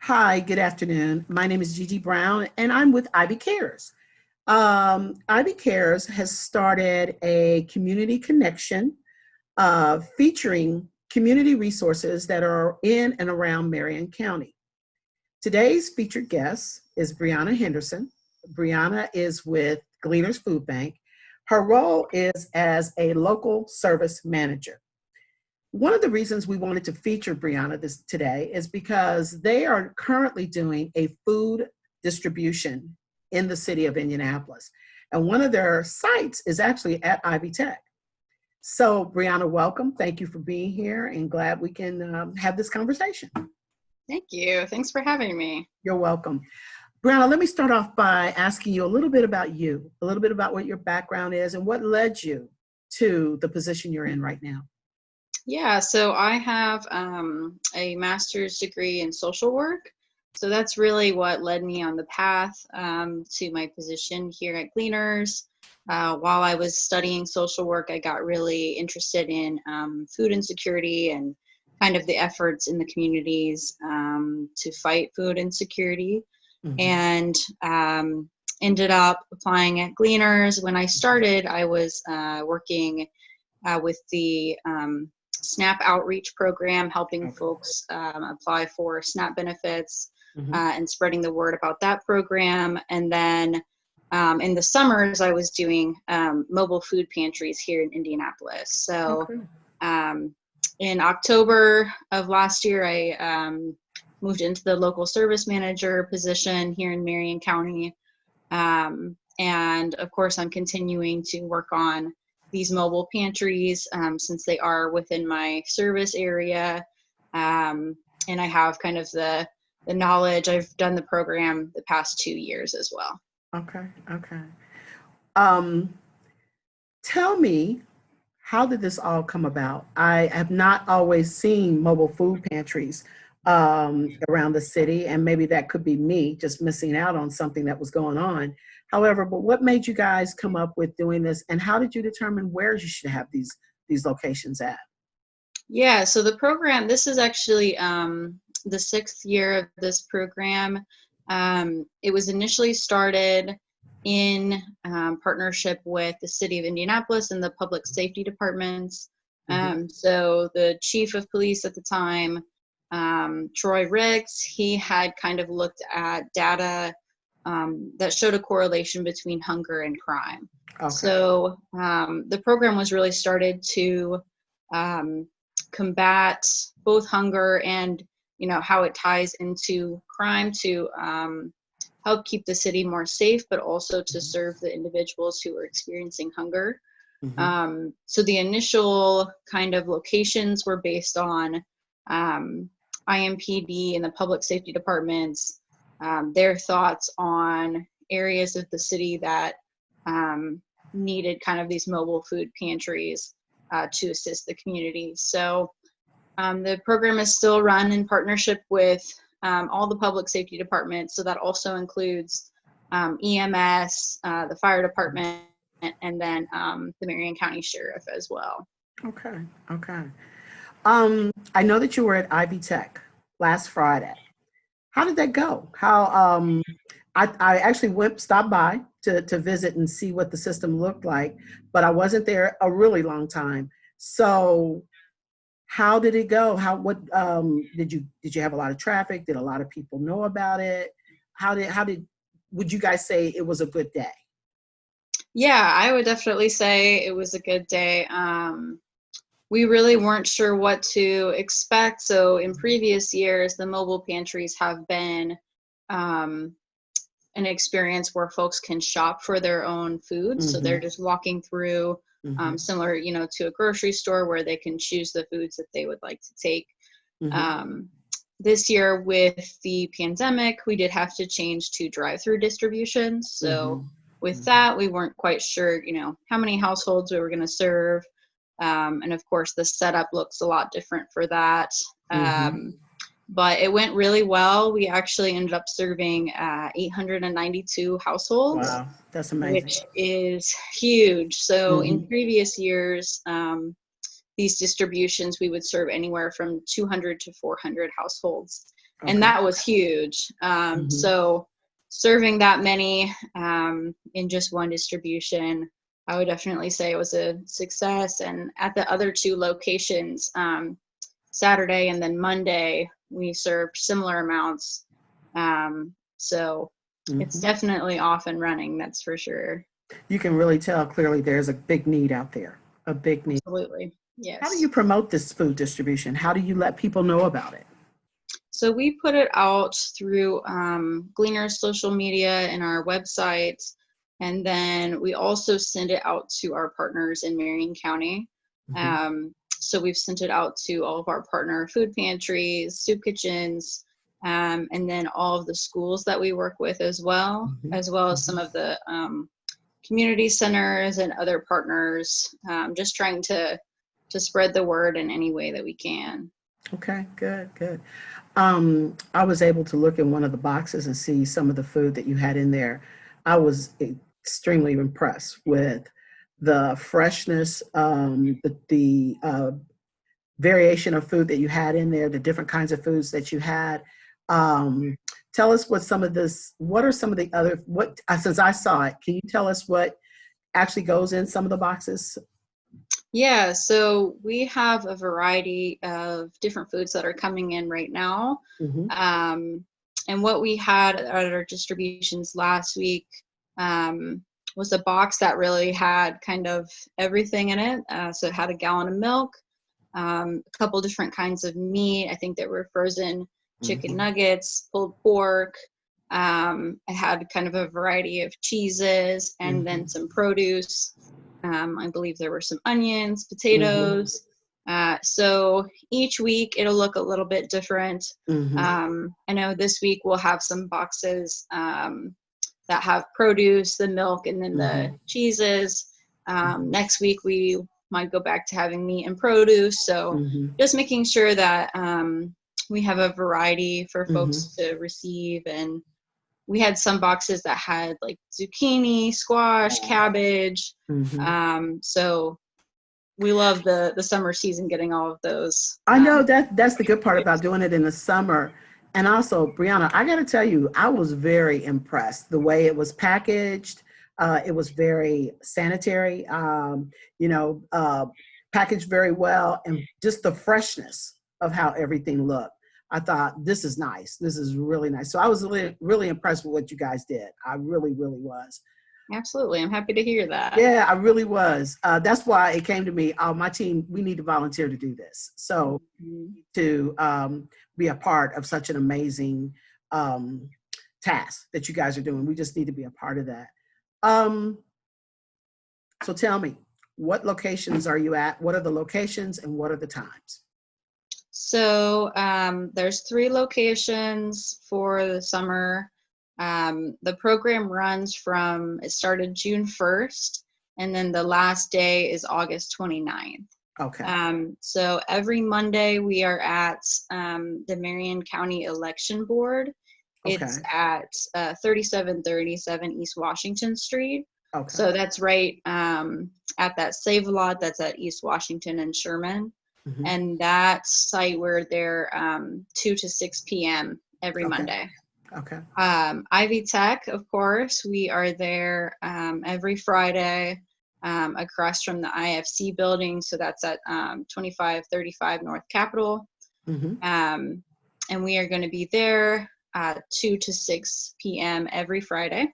Hi, good afternoon. My name is Gigi Brown, and I'm with Ivy Cares. Ivy Cares has started a community connection featuring community resources that are in and around Marion County. Today's featured guest is Brianna Henderson. Brianna is with Gleaners Food Bank. Her role is as a local service manager. One of the reasons we wanted to feature Brianna today is because they are currently doing a food distribution in the city of Indianapolis. And one of their sites is actually at Ivy Tech. So, Brianna, welcome. Thank you for being here and glad we can have this conversation. Thank you. Thanks for having me. You're welcome. Brianna, let me start off by asking you a little bit about you, a little bit about what your background is and what led you to the position you're in right now. Yeah, so I have a master's degree in social work. So that's really what led me on the path to my position here at Gleaners. While I was studying social work, I got really interested in food insecurity and kind of the efforts in the communities to fight food insecurity. Mhm. And ended up applying at Gleaners. When I started, I was working with the SNAP outreach program, helping folks apply for SNAP benefits and spreading the word about that program. And then in the summers, I was doing mobile food pantries here in Indianapolis. So in October of last year, I moved into the local service manager position here in Marion County. And of course, I'm continuing to work on these mobile pantries since they are within my service area. And I have kind of the knowledge. I've done the program the past 2 years as well. Okay. Tell me, how did this all come about? I have not always seen mobile food pantries around the city, and maybe that could be me just missing out on something that was going on. However, but what made you guys come up with doing this, and how did you determine where you should have these locations at? Yeah, so the program, this is actually the 6th year of this program. It was initially started in partnership with the city of Indianapolis and the public safety departments. So the chief of police at the time, Troy Riggs, he had kind of looked at data that showed a correlation between hunger and crime. Okay. So the program was really started to combat both hunger and, you know, how it ties into crime to help keep the city more safe, but also to serve the individuals who are experiencing hunger. So the initial kind of locations were based on IMPD and the public safety departments, their thoughts on areas of the city that needed kind of these mobile food pantries to assist the community. So the program is still run in partnership with all the public safety departments. So that also includes EMS, the fire department, and then the Marion County Sheriff as well. Okay. I know that you were at Ivy Tech last Friday. How did that go? I actually stopped by to visit and see what the system looked like, but I wasn't there a really long time. So how did it go? Did you have a lot of traffic? Did a lot of people know about it? Would you guys say it was a good day? Yeah, I would definitely say it was a good day. We really weren't sure what to expect. So in previous years, the mobile pantries have been an experience where folks can shop for their own food. So they're just walking through, similar, you know, to a grocery store where they can choose the foods that they would like to take. This year with the pandemic, we did have to change to drive-through distributions. So with that, we weren't quite sure, you know, how many households we were going to serve. And of course, the setup looks a lot different for that. But it went really well. We actually ended up serving 892 households. Wow, that's amazing. Which is huge. So in previous years, these distributions, we would serve anywhere from 200 to 400 households. and Okay. that was huge. Hmm. So serving that many in just one distribution, I would definitely say it was a success. And at the other two locations, Saturday and then Monday, we served similar amounts. So it's Hmm. definitely off and running, that's for sure. You can really tell clearly there's a big need out there, a big need. Absolutely. How do you Yes. promote this food distribution? How do you let people know about it? So we put it out through Gleaners social media and our website. And then we also send it out to our partners in Marion County. Hmm. So we've sent it out to all of our partner food pantries, soup kitchens, and then all of the schools that we work with Hmm. as well as some Hmm. of the community centers and other partners, just trying to spread the word in any way that we can. Okay, good, good. I was able to look in one of the boxes and see some of the food that you had in there. I was extremely impressed with the freshness, the variation of food that you had in there, the different kinds of foods that you had. Um, Tell us what are some of the other, since I saw it, can you tell us what actually goes in some of the boxes? Yeah, so we have a variety of different foods that are coming in right now. Hmm. Um, and what we had at our distributions last week um, was a box that really had kind of everything in it. So it had a gallon of milk, a couple different kinds of meat. I think there were frozen chicken Hmm. nuggets, pulled pork. It had kind of a variety of cheeses and then Hmm. some produce. I believe there were some onions, Hmm. potatoes. So each week it'll look a little bit different. Hmm. I know this week we'll have some boxes that have produce, the milk, and then the Hmm. cheeses. Hmm. Next week we might go back to having meat and produce. So Hmm. just making sure that we have a variety for Hmm. folks to receive. And we had some boxes that had like zucchini, squash, cabbage. Hmm. So we love the summer season getting all of those. I know that that's the good part about doing it in the summer. And also, Brianna, I got to tell you, I was very impressed the way it was packaged. It was very sanitary, you know, packaged very well, and just the freshness of how everything looked. I thought this is nice. This is really nice. So I was really, really impressed with what you guys did. I really, really was. Absolutely. I'm happy to hear that. Yeah, I really was. That's why it came to me. Oh, my team, we need to volunteer to do this. So Mhm. to be a part of such an amazing um, task that you guys are doing. We just need to be a part of that. Um, so tell me, what locations are you at? What are the locations and what are the times? So there's 3 locations for the summer. The program runs it started June 1st, and then the last day is August 29th. Okay. So every Monday we are at the Marion County Election Board. It's Okay. at 3737 East Washington Street. Okay. So that's right at that Save Lot that's at East Washington and Sherman. Hmm. And that site we're there 2 to 6 p.m. every Okay. Monday. Okay. Ivy Tech, of course, we are there every Friday across from the IFC building. So that's at 2535 North Capitol. Hmm. Um, and we are going to be there 2 to 6 p.m. every Friday.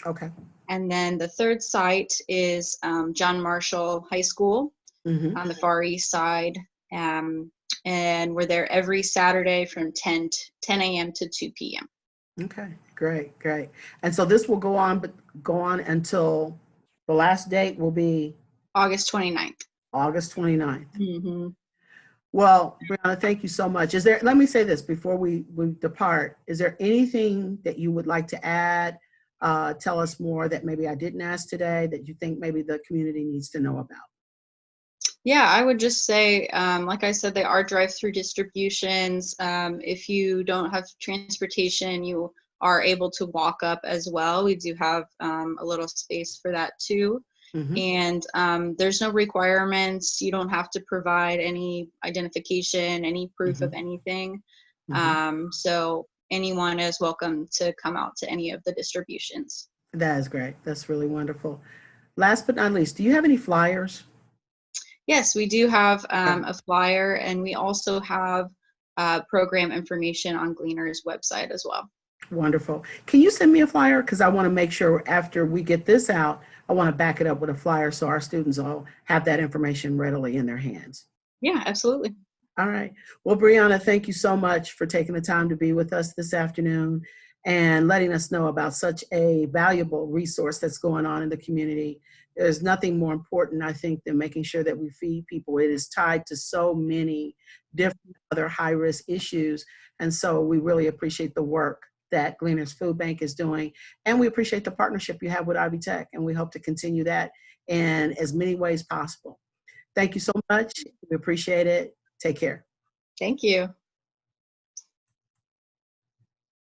Okay. And then the third site is John Marshall High School Hmm. on the Far East Side. Um, and we're there every Saturday from 10 a.m. to 2 p.m. Okay. Great. Great. And so this will go on until the last date will be August 29th. August 29th. Mm-hmm. Well, Brianna, thank you so much. Let me say this before we depart. Is there anything that you would like to add? Tell us more that maybe I didn't ask today that you think maybe the community needs to know about. Yeah, I would just say, like I said, they are drive-through distributions. If you don't have transportation, you are able to walk up as well. We do have a little space for that too. Hmm. And there's no requirements. You don't have to provide any identification, any proof of Hmm. anything. So anyone is welcome to come out to any of the distributions. That is great. That's really wonderful. Last but not least, do you have any flyers? Yes, we do have a flyer, and we also have program information on Gleaners website as well. Wonderful. Can you send me a flyer? Because I want to make sure after we get this out, I want to back it up with a flyer so our students all have that information readily in their hands. Yeah, absolutely. All right. Well, Brianna, thank you so much for taking the time to be with us this afternoon and letting us know about such a valuable resource that's going on in the community. There's nothing more important, I think, than making sure that we feed people. It is tied to so many different other high-risk issues. And so we really appreciate the work that Gleaners Food Bank is doing. And we appreciate the partnership you have with Ivy Tech. And we hope to continue that in as many ways possible. Thank you so much. We appreciate it. Take care. Thank you.